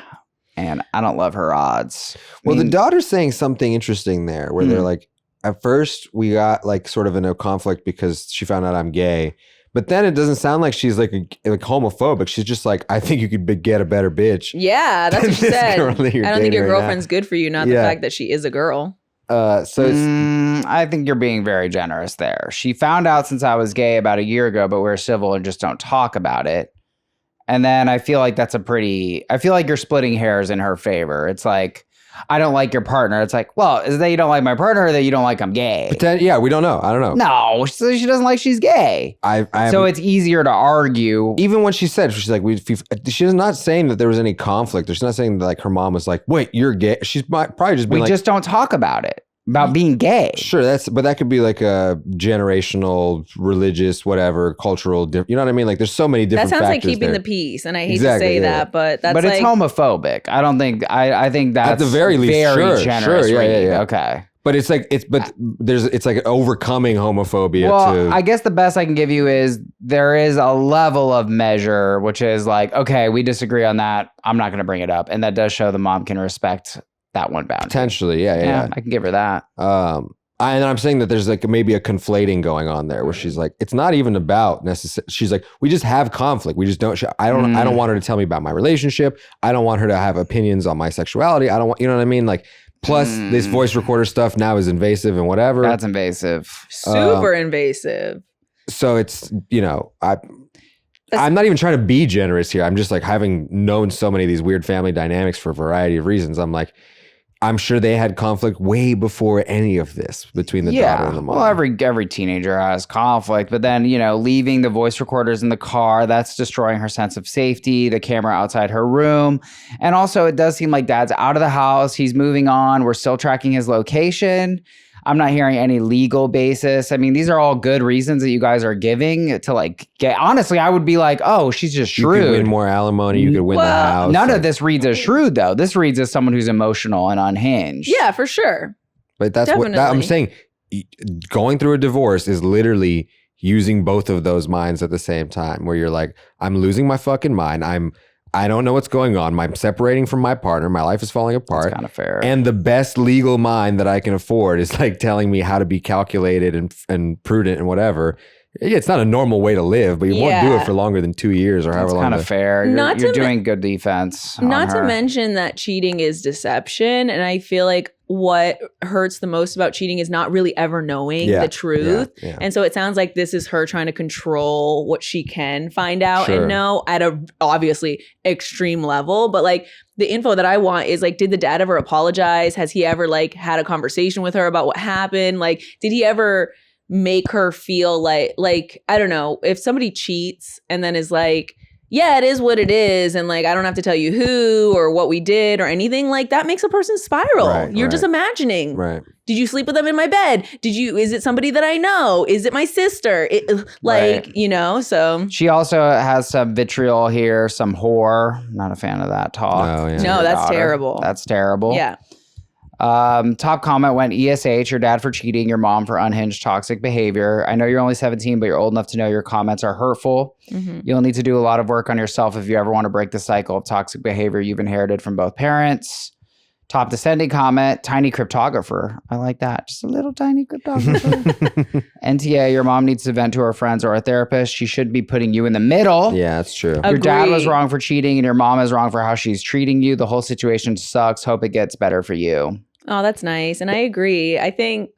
And I don't love her odds. Well, the daughter's saying something interesting there where they're like, at first we got like sort of in a conflict because she found out I'm gay. But then it doesn't sound like she's like homophobic. She's just like, I think you could get a better bitch. Yeah, that's what she said. I don't think your girlfriend's good for you, not the fact that she is a girl. I think you're being very generous there. She found out since I was gay about a year ago, but we're civil and just don't talk about it. And then I feel like I feel like you're splitting hairs in her favor. It's like, I don't like your partner. It's like, well, is it that you don't like my partner or that you don't like I'm gay? But then, yeah, we don't know. I don't know. No, she doesn't like she's gay. So it's easier to argue. Even when she said, she's like, she's not saying that there was any conflict. She's not saying that like her mom was like, wait, you're gay. She's probably just been we just don't talk about it. About being gay. Sure, but that could be like a generational, religious, whatever, cultural, you know what I mean? Like there's so many different factors. That sounds like keeping the peace, and I hate to say that, but that's it's homophobic. I don't think, I think that's at the very least, very generous. Sure, yeah. Okay. But it's like, it's like overcoming homophobia. Well, I guess the best I can give you is there is a level of measure, which is like, okay, we disagree on that. I'm not going to bring it up. And that does show the mom can respect that one boundary. Potentially, yeah. I can give her that. And I'm saying that there's like maybe a conflating going on there where she's like, it's not even about necessarily. She's like, we just have conflict. We just don't. I don't want her to tell me about my relationship. I don't want her to have opinions on my sexuality. I don't want, you know what I mean? Like, plus this voice recorder stuff now is invasive and whatever. That's invasive. Super invasive. So it's, I'm not even trying to be generous here. I'm just like, having known so many of these weird family dynamics for a variety of reasons, I'm like, I'm sure they had conflict way before any of this between the daughter and the mom. Well, every teenager has conflict, but then, leaving the voice recorders in the car, that's destroying her sense of safety, the camera outside her room. And also, it does seem like dad's out of the house. He's moving on. We're still tracking his location. I'm not hearing any legal basis. I mean, these are all good reasons that you guys are giving to get. Honestly, I would be like, oh, she's just shrewd. You could win more alimony. You could win the house. None of this reads as shrewd, though. This reads as someone who's emotional and unhinged. Yeah, for sure. But that's what I'm saying. Going through a divorce is literally using both of those minds at the same time, where you're like, I'm losing my fucking mind. I don't know what's going on. I'm separating from my partner. My life is falling apart. That's kind of fair. And the best legal mind that I can afford is telling me how to be calculated and prudent and whatever. Yeah, it's not a normal way to live, but you won't do it for longer than 2 years or however long. That's kind of fair. You're doing good defense. Not to mention that cheating is deception. And I feel like what hurts the most about cheating is not really ever knowing the truth. Yeah. And so it sounds like this is her trying to control what she can find out and know at a obviously extreme level. But the info that I want is did the dad ever apologize? Has he ever had a conversation with her about what happened? Did he ever make her feel like I don't know, if somebody cheats and then is yeah, it is what it is, and I don't have to tell you who or what we did or anything, that makes a person spiral. You're just imagining. Right. Did you sleep with them in my bed? Is it somebody that I know? Is it my sister? So. She also has some vitriol here, some whore. Not a fan of that talk. No, that's terrible. That's terrible. Yeah. Top comment went, ESH, your dad for cheating, your mom for unhinged toxic behavior. I know you're only 17, but you're old enough to know your comments are hurtful. Mm-hmm. You'll need to do a lot of work on yourself if you ever want to break the cycle of toxic behavior you've inherited from both parents. Top descending comment, tiny cryptographer. I like that. Just a little tiny cryptographer. NTA, your mom needs to vent to her friends or a therapist. She should be putting you in the middle. Yeah, that's true. Your dad was wrong for cheating and your mom is wrong for how she's treating you. The whole situation sucks. Hope it gets better for you. Oh, that's nice. And I agree. I think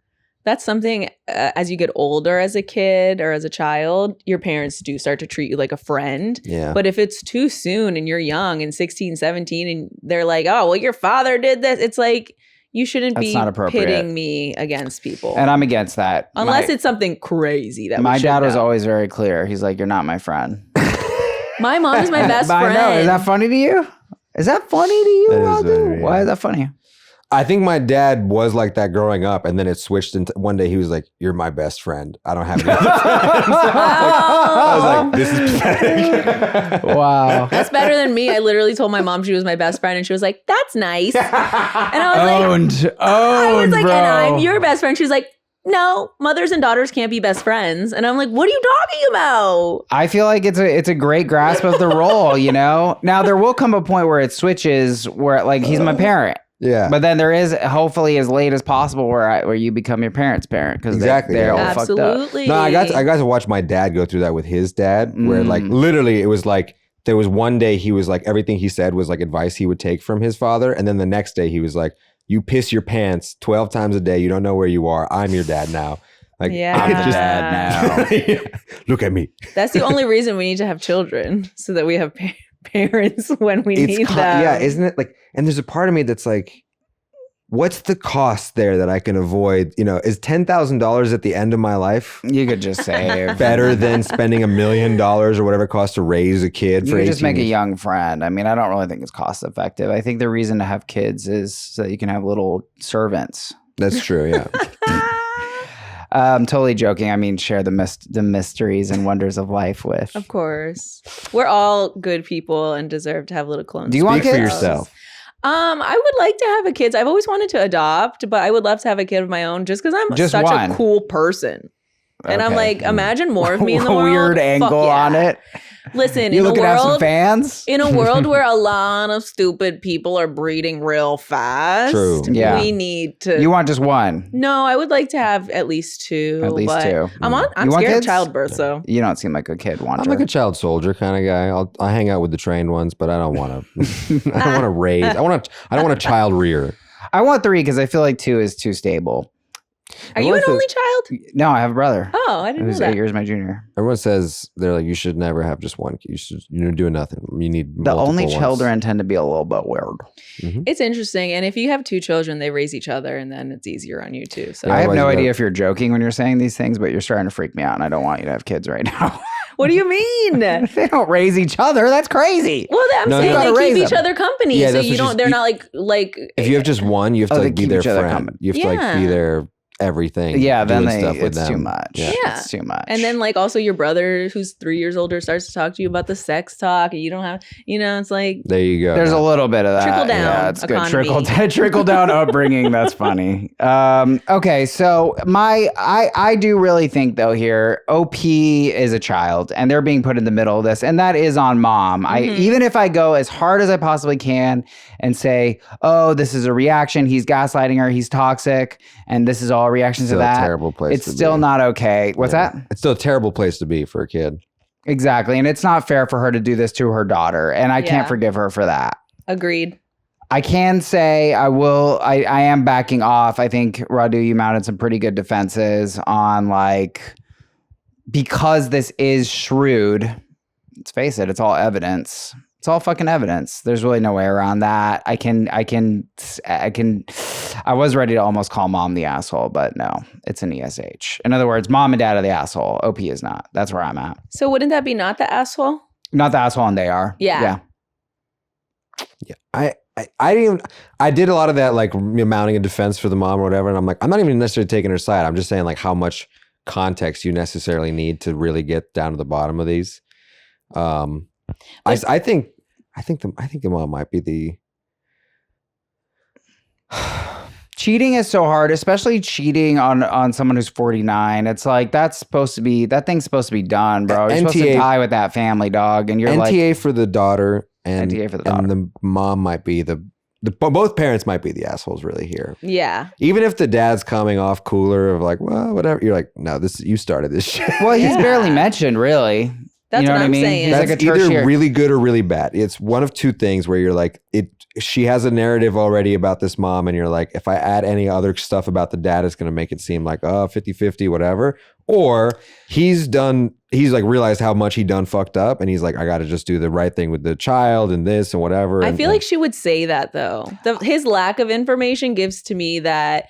that's something as you get older as a kid or as a child, your parents do start to treat you like a friend. Yeah. But if it's too soon and you're young and 16, 17 and they're like, oh, well, your father did this. It's you shouldn't be pitting me against people. And I'm against that. Unless it's something crazy that my dad was always very clear. He's like, you're not my friend. My mom is my best friend. I know. Is that funny to you? Is that funny to you, Radu? Why is that funny? I think my dad was like that growing up, and then it switched into one day he was like, you're my best friend. I don't have any other friends. I was like, this is pathetic. Wow. That's better than me. I literally told my mom she was my best friend, and she was like, that's nice. And I was like, bro. and I'm your best friend. She was like, no, mothers and daughters can't be best friends. And I'm like, what are you talking about? I feel like it's a great grasp of the role, Now, there will come a point where it switches where he's my parent. Yeah. But then there is, hopefully as late as possible, where you become your parent's parent. Because they're all fucked up. Absolutely. No, I got to watch my dad go through that with his dad, where literally it was there was one day he was everything he said was advice he would take from his father. And then the next day he was like, you piss your pants 12 times a day. You don't know where you are. I'm your dad now. I'm the dad now. Look at me. That's the only reason we need to have children, so that we have parents when we need them. Yeah, isn't it and there's a part of me that's what's the cost there that I can avoid? Is $10,000 at the end of my life? You could just save. Better than spending $1 million or whatever it costs to raise a kid for 18 You just make years. a young friend. I mean, I don't really think it's cost effective. I think the reason to have kids is so that you can have little servants. That's true, yeah. I'm totally joking. I mean, share the mysteries and wonders of life with. Of course. We're all good people and deserve to have little clones. Do you want Speak kids? for yourself. I would like to have a kid. I've always wanted to adopt, but I would love to have a kid of my own just because I'm such a cool person. And I'm like, imagine more of me in the world. Weird angle on it. Listen, you looking to have some fans? In a world where a lot of stupid people are breeding real fast, True. Yeah. We need to. You want just one? No, I would like to have at least two. At least two. I'm scared of childbirth, so. You don't seem like a kid watcher. I'm like a child soldier kind of guy. I hang out with the trained ones, but I don't want to. I don't want to raise. I don't want a child rear. I want 3 because I feel like 2 is too stable. Are you an only child? No, I have a brother. Oh, I didn't know Who's that. 8 years my junior. Everyone says they're like, you should never have just one kid. You're doing nothing. You need The multiple only ones. children tend to be a little bit weird. It's interesting. And if you have 2 children, they raise each other and then it's easier on you too. So Yeah. I have Otherwise no you idea gotta- if you're joking when you're saying these things, but you're starting to freak me out, and I don't want you to have kids right now. what do you mean? They don't raise each other. That's crazy. Well, I'm No, saying you gotta they raise keep each them. other company. Yeah, So that's you what don't, she's- they're not like. If you have just one, you have to Oh, they like be keep their each other friend. company. You have to like be Yeah. their everything. Yeah, then doing stuff with it's them. too much. Yeah. Yeah. It's too much. And then like also your brother who's 3 years older starts to talk to you about the sex talk and you don't have, it's like, There you go. there's a little bit of that. Trickle down Yeah, it's economy. good. Trickle down upbringing. That's funny. Okay, so I do really think though here, OP is a child and they're being put in the middle of this, and that is on mom. Even if I go as hard as I possibly can and say, oh, this is a reaction, he's gaslighting her, he's toxic, and this is all a reaction to Still a that. terrible place It's to still be. not okay. What's Yeah. that? It's still a terrible place to be for a kid. Exactly. And it's not fair for her to do this to her daughter. And I Yeah. can't forgive her for that. agreed. I can say I am backing off. I think, Radu, you mounted some pretty good defenses on because this is shrewd. Let's face it, it's all evidence. It's all fucking evidence. There's really no way around that. I was ready to almost call mom the asshole, but no, it's an ESH. In other words, mom and dad are the asshole. OP is not. That's where I'm at. So wouldn't that be not the asshole? Not the asshole, and they are. Yeah. I did a lot of that, like mounting a defense for the mom or whatever. And I'm like, I'm not even necessarily taking her side. I'm just saying like how much context you necessarily need to really get down to the bottom of these. I think the mom might be the. Cheating is so hard, especially cheating on someone who's 49. It's like that thing's supposed to be done, bro. You're supposed to NTA die with that family, dog. And you're NTA for the daughter and NTA for the daughter. and the mom might be the both parents might be the assholes really here. Yeah. Even if the dad's coming off cooler of like, well, whatever. You're like, no, you started this shit. well, he's Yeah. barely mentioned, really. That's You know what what I I'm mean? saying. He's That's like a either tertiary. really good or really bad. It's one of two things where you're like, she has a narrative already about this mom, and you're like, if I add any other stuff about the dad, it's going to make it seem like, 50-50, whatever. Or he's like realized how much he done fucked up, and he's like, I got to just do the right thing with the child and this and whatever. I feel like she would say that though. His lack of information gives to me that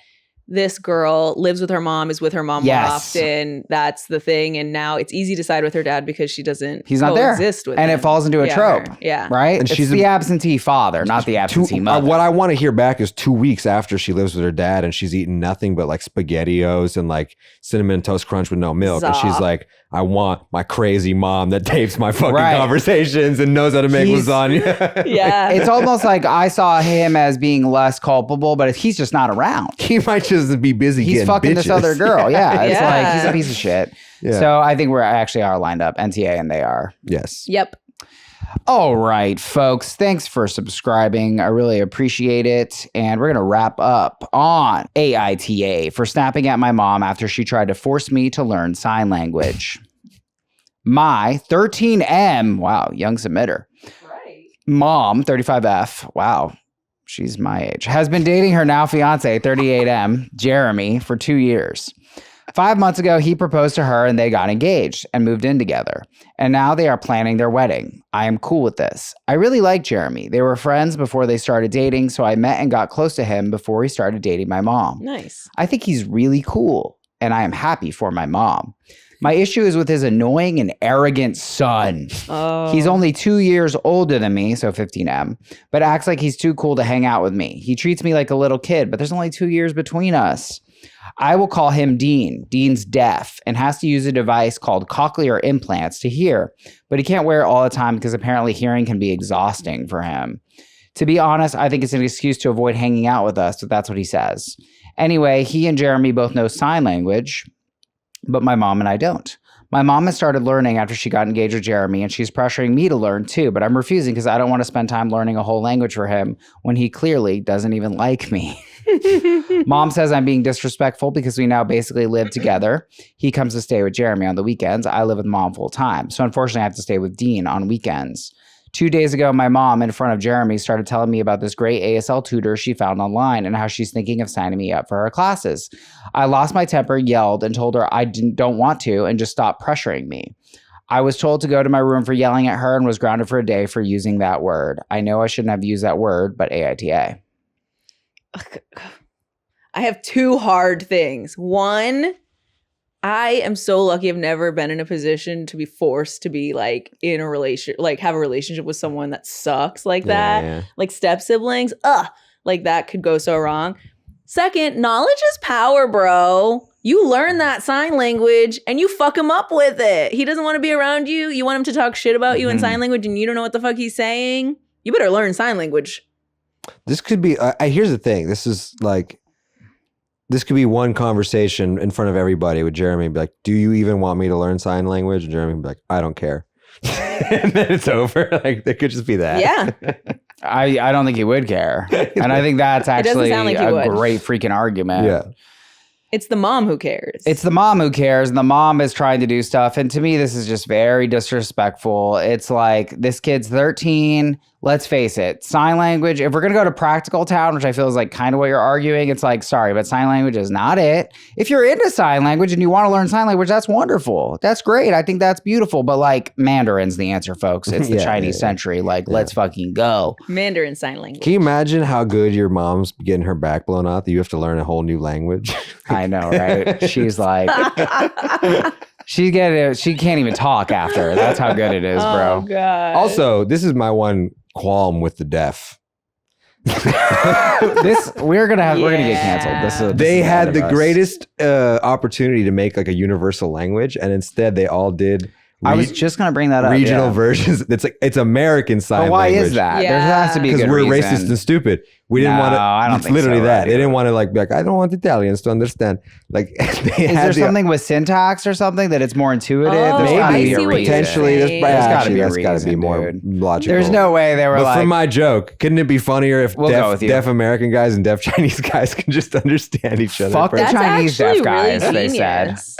this girl lives with her mom, is with her mom more Yes. often. That's the thing. And now it's easy to side with her dad because she doesn't He's not there. coexist with And him. it falls into a trope. Yeah. Right? And It's she's the absentee father, not the absentee mother. What I want to hear back is 2 weeks after she lives with her dad and she's eating nothing but like SpaghettiOs and like cinnamon toast crunch with no milk. And she's Zah. like, I want my crazy mom that tapes my fucking Right. conversations and knows how to make He's- lasagna. Yeah. It's almost like I saw him as being less culpable, but he's just not around. He might just be busy He's getting fucking this bitches. other girl. Yeah. It's Yeah. like he's a piece of shit. Yeah. So I think we actually are lined up, NTA and they are. Yes. Yep. All right, folks. Thanks for subscribing. I really appreciate it. And we're going to wrap up on AITA for snapping at my mom after she tried to force me to learn sign language. My 13M, wow, young submitter. Right. Mom, 35F, wow, she's my age, has been dating her now fiance, 38M, Jeremy, for 2 years. 5 months ago, he proposed to her and they got engaged and moved in together. And now they are planning their wedding. I am cool with this. I really like Jeremy. They were friends before they started dating, so I met and got close to him before he started dating my mom. Nice. I think he's really cool, and I am happy for my mom. My issue is with his annoying and arrogant son. Oh. He's only 2 years older than me, so 15M, but acts like he's too cool to hang out with me. He treats me like a little kid, but there's only 2 years between us. I will call him Dean. Dean's deaf and has to use a device called cochlear implants to hear, but he can't wear it all the time because apparently hearing can be exhausting for him. To be honest, I think it's an excuse to avoid hanging out with us, but that's what he says. Anyway, he and Jeremy both know sign language, but my mom and I don't. My mom has started learning after she got engaged with Jeremy, and she's pressuring me to learn too, but I'm refusing because I don't want to spend time learning a whole language for him when he clearly doesn't even like me. Mom says I'm being disrespectful because we now basically live together. He comes to stay with Jeremy on the weekends. I live with mom full time. So unfortunately, I have to stay with Dean on weekends. 2 days ago, my mom, in front of Jeremy, started telling me about this great ASL tutor she found online and how she's thinking of signing me up for her classes. I lost my temper, yelled, and told her I don't want to and just stopped pressuring me. I was told to go to my room for yelling at her and was grounded for a day for using that word. I know I shouldn't have used that word, but AITA. I have two hard things. One, I am so lucky I've never been in a position to be forced to be like in a have a relationship with someone that sucks like that. Yeah. Like step siblings. Like that could go so wrong. Second, knowledge is power, bro. You learn that sign language and you fuck him up with it. He doesn't want to be around you. You want him to talk shit about you in sign language and you don't know what the fuck he's saying. You better learn sign language. This could be, here's the thing. This could be one conversation in front of everybody with Jeremy. Be like, do you even want me to learn sign language? And Jeremy would be like, I don't care. And then it's over. Like, there could just be that. Yeah. I don't think he would care. And I think that's actually sound like he a would. great freaking argument. Yeah. It's the mom who cares. It's the mom who cares, and the mom is trying to do stuff. And to me, this is just very disrespectful. It's like, this kid's 13. Let's face it. Sign language, if we're going to go to practical town, which I feel is like kind of what you're arguing, it's like, sorry, but sign language is not it. If you're into sign language and you want to learn sign language, that's wonderful. That's great. I think that's beautiful. But like, Mandarin's the answer, folks. It's the Chinese century. Like, let's fucking go. Mandarin sign language. Can you imagine how good your mom's getting her back blown out that you have to learn a whole new language? I know, right? She's like, she can't even talk after. That's how good it is, bro. Oh, God. Also, this is my one qualm with the deaf. We're gonna get canceled. They had the greatest opportunity to make like a universal language, and instead they all did. I was just gonna bring that up. Regional versions. It's American sign But why language. is that? Yeah. There has to be a Because good we're reason. racist and stupid. We didn't want to. I don't it's think literally so, that. right? They didn't want to like be like, I don't want Italians to understand. Like, they Is had there the- something with syntax or something that it's more intuitive? Oh, There's gotta I be a see what you're reason. potentially? saying. There's gotta actually, be a that's got to be reason, more dude. logical. There's no way they were But like. for my joke, couldn't it be funnier if We'll go with you. deaf American guys and deaf Chinese guys can just understand each other? Fuck the That's Chinese actually deaf guys, really they said. genius.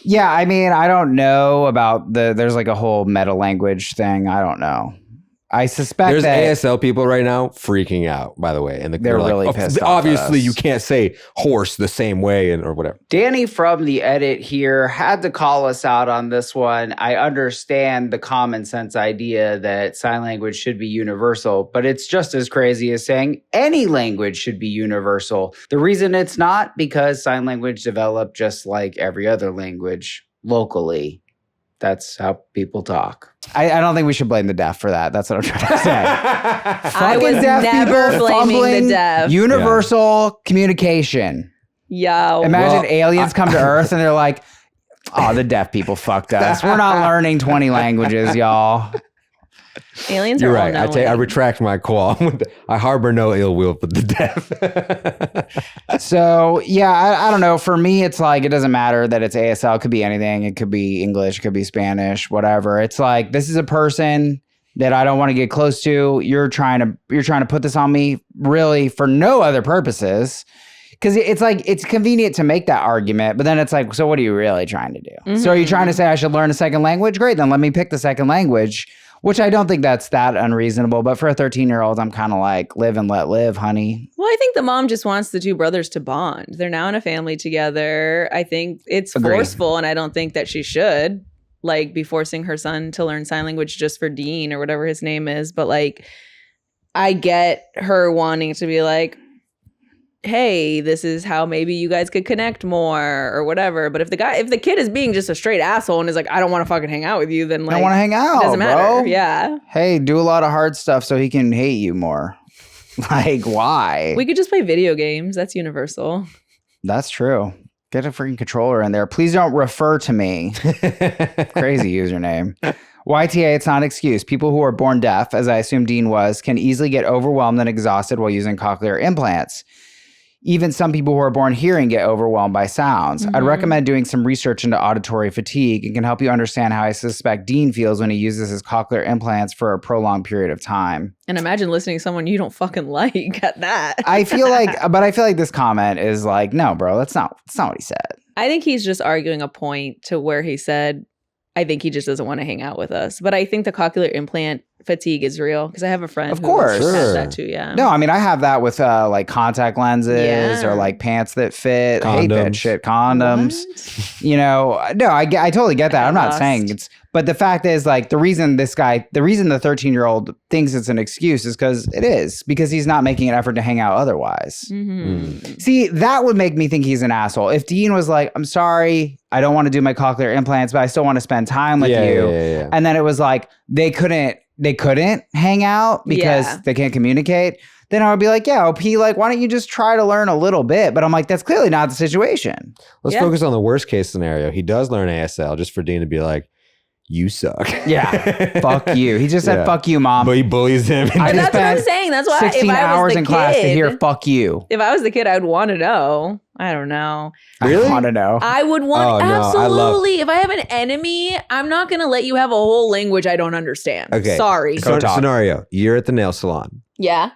Yeah, I mean, I don't know about there's like a whole meta language thing. I don't know. I suspect There's that ASL people right now freaking out, by the way. And They're really like, pissed off obviously, at us. you can't say horse the same way or whatever. Danny from the edit here had to call us out on this one. I understand the common sense idea that sign language should be universal, but it's just as crazy as saying any language should be universal. The reason it's not, because sign language developed just like every other language locally. That's how people talk. I don't think we should blame the deaf for that. That's what I'm trying to say. I was Fucking deaf never people blaming fumbling the deaf. Universal communication. Yo. Imagine aliens come to Earth and they're like, oh, the deaf people fucked us. We're not learning 20 languages, y'all. Aliens You're are right. all-knowing. I retract my qualm. I harbor no ill will for the deaf. So, yeah, I don't know. For me, it's like, it doesn't matter that it's ASL. It could be anything. It could be English. It could be Spanish, whatever. It's like, this is a person that I don't want to get close to. You're trying to put this on me really for no other purposes. Because it's like, it's convenient to make that argument, but then it's like, so what are you really trying to do? Mm-hmm. So are you trying to say I should learn a second language? Great, then let me pick the second language, which I don't think that's that unreasonable. But for a 13-year-old, I'm kind of like, live and let live, honey. Well, I think the mom just wants the two brothers to bond. They're now in a family together. I think it's Agreed. forceful, and I don't think that she should like be forcing her son to learn sign language just for Dean or whatever his name is. But like, I get her wanting to be like, hey, this is how maybe you guys could connect more or whatever. But if the kid is being just a straight asshole and is like, I don't want to fucking hang out with you, then like, I want to hang out, it doesn't matter. bro. Yeah. Hey, do a lot of hard stuff so he can hate you more. Like, why? We could just play video games. That's universal. That's true. Get a freaking controller in there. Please don't refer to me. Crazy username. YTA, it's not an excuse. People who are born deaf, as I assume Dean was, can easily get overwhelmed and exhausted while using cochlear implants. Even some people who are born hearing get overwhelmed by sounds. I'd recommend doing some research into auditory fatigue and can help you understand how I suspect Dean feels when he uses his cochlear implants for a prolonged period of time. And imagine listening to someone you don't fucking like at that. I feel like this comment is like, no, bro, that's not what he said. I think he's just arguing a point to where he said, I think he just doesn't want to hang out with us. But I think the cochlear implant fatigue is real because I have a friend Of who course. has that too. Yeah. No, I mean, I have that with like contact lenses Yeah. or like pants that fit. I hate that Condoms. shit. Condoms. What? You know, no, I totally get that. I'm not lost. saying it's, but the fact is, like, the reason the 13-year-old thinks it's an excuse is because he's not making an effort to hang out otherwise. Mhm. See, that would make me think he's an asshole. If Dean was like, I'm sorry, I don't want to do my cochlear implants, but I still want to spend time with you. Yeah. And then it was like, they couldn't hang out because Yeah. they can't communicate. Then I would be like, yeah, OP, like, why don't you just try to learn a little bit? But I'm like, that's clearly not the situation. Let's Yeah. focus on the worst case scenario. He does learn ASL just for Dean to be like, you suck. Yeah. Fuck you. He just said, Yeah. fuck you, mom. But he bullies him. I And just that's what I'm spent saying. That's why 16 if I was hours the in kid, class to hear fuck you. if I was the kid, I'd want to know. I don't know. Really? I want to know. I would want Oh, no, I absolutely. If I have an enemy, I'm not gonna let you have a whole language I don't understand. Okay. Sorry. Go talk. Scenario. You're at the nail salon. Yeah.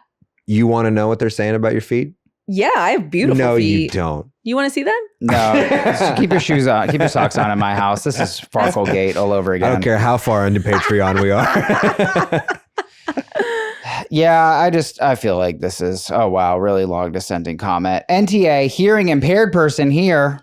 You want to know what they're saying about your feet? Yeah, I have beautiful No, feet. you don't. You want to see them? No, just keep your shoes on. Keep your socks on in my house. This is Farklegate all over again. I don't care how far into Patreon we are. Yeah, I feel like this is, oh wow, really long dissenting comment. NTA, hearing impaired person here.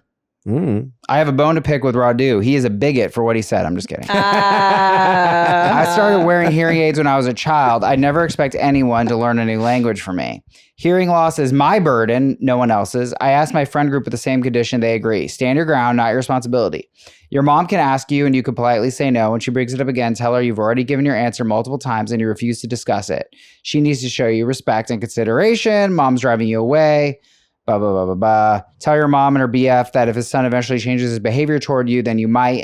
I have a bone to pick with Radu. He is a bigot for what he said. I'm just kidding. I started wearing hearing aids when I was a child. I'd never expect anyone to learn a new language for me. Hearing loss is my burden, no one else's. I asked my friend group with the same condition. They agree. Stand your ground, not your responsibility. Your mom can ask you and you can politely say no. When she brings it up again, tell her you've already given your answer multiple times and you refuse to discuss it. She needs to show you respect and consideration. Mom's driving you away. Blah, blah, blah, blah, blah. Tell your mom and her BF that if his son eventually changes his behavior toward you, then you might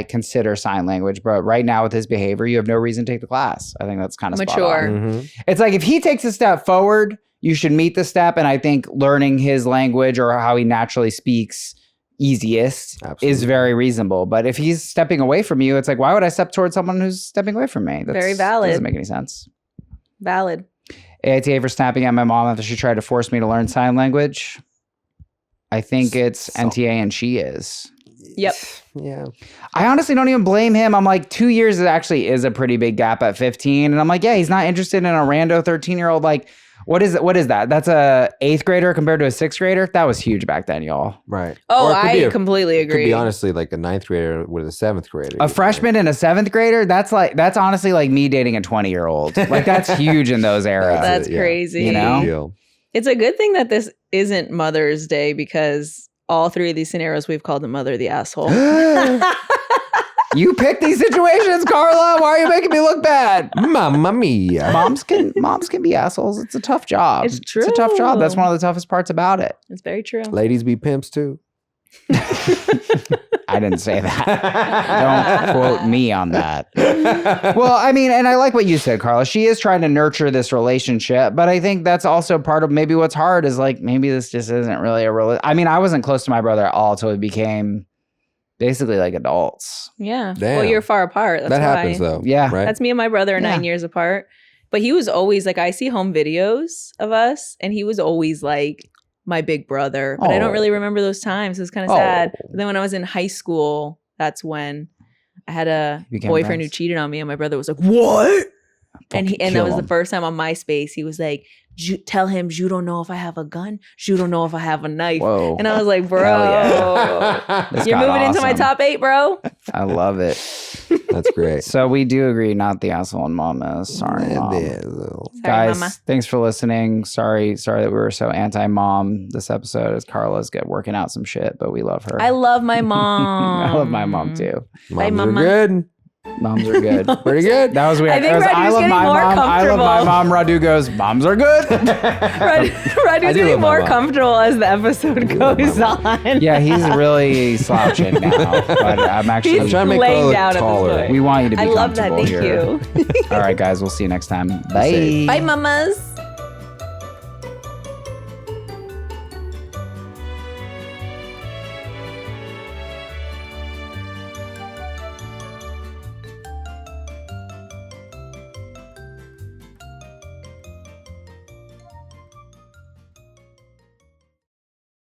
consider sign language. But right now with his behavior, you have no reason to take the class. I think that's kind of Mature. Mhm. It's like if he takes a step forward, you should meet the step. And I think learning his language or how he naturally speaks easiest Absolutely. is very reasonable. But if he's stepping away from you, it's like, why would I step towards someone who's stepping away from me? Very valid. Doesn't make any sense. Valid. AITA for snapping at my mom after she tried to force me to learn sign language. I think it's NTA and she is. Yep. Yeah. I honestly don't even blame him. I'm like, 2 years actually is a pretty big gap at 15. And I'm like, yeah, he's not interested in a rando 13-year-old. Like, what is that? That's a 8th grader compared to a 6th grader? That was huge back then, y'all. Right. Oh, Or it could be I a- completely Could agree. be honestly like a 9th grader with a 7th grader. A freshman and a 7th grader? That's honestly like me dating a 20-year-old. Like, that's huge in those eras. That's Yeah. crazy. You know? Deal. It's a good thing that this isn't Mother's Day because all three of these scenarios we've called the mother the asshole. You pick these situations, Karla. Why are you making me look bad? Mamma mia. Moms can be assholes. It's a tough job. It's It's a tough job. true. That's one of the toughest parts about it. It's very true. Ladies be pimps too. I didn't say that. Don't quote me on that. Well, I mean, and I like what you said, Karla. She is trying to nurture this relationship, but I think that's also part of maybe what's hard is like, maybe this just isn't really I mean, I wasn't close to my brother at all until we became basically like adults. Yeah. Damn. Well, you're far apart. That's that why. happens though. Yeah. Right. That's me and my brother are Yeah. 9 years apart. But he was always like, I see home videos of us, and he was always like my big brother. But I don't Oh. really remember those times. It was kind of Oh. sad. But then when I was in high school, that's when I had a Became boyfriend who friends. cheated on me, and my brother was like, "What?" And Fucking that kill was the him. first time on MySpace. He was like, "Tell him you don't know if I have a gun. You don't know if I have a knife." Whoa. And I was like, "Bro, yeah. This you're got moving into my awesome. top 8, bro." I love it. That's great. So we do agree, not the asshole and mom is. Sorry, Mom. Sorry, Guys, mama. thanks for listening. Sorry that we were so anti-mom this episode as Karla's working out some shit, but we love her. I love my mom. I love my mom too. Bye, Moms are mama. good. Moms are good. Pretty good. That was weird. I think It was, Radu's love getting my more mom. I love my comfortable. mom. Radu goes, moms are good. Radu's I do getting love my more mom. comfortable as the episode goes on. Yeah, he's really slouching now. But I'm actually. He's trying to make laying Karla down at this taller. point. We want you to be I love that. comfortable Thank here. you. All right, guys. We'll see you next time. safe. Bye, mamas.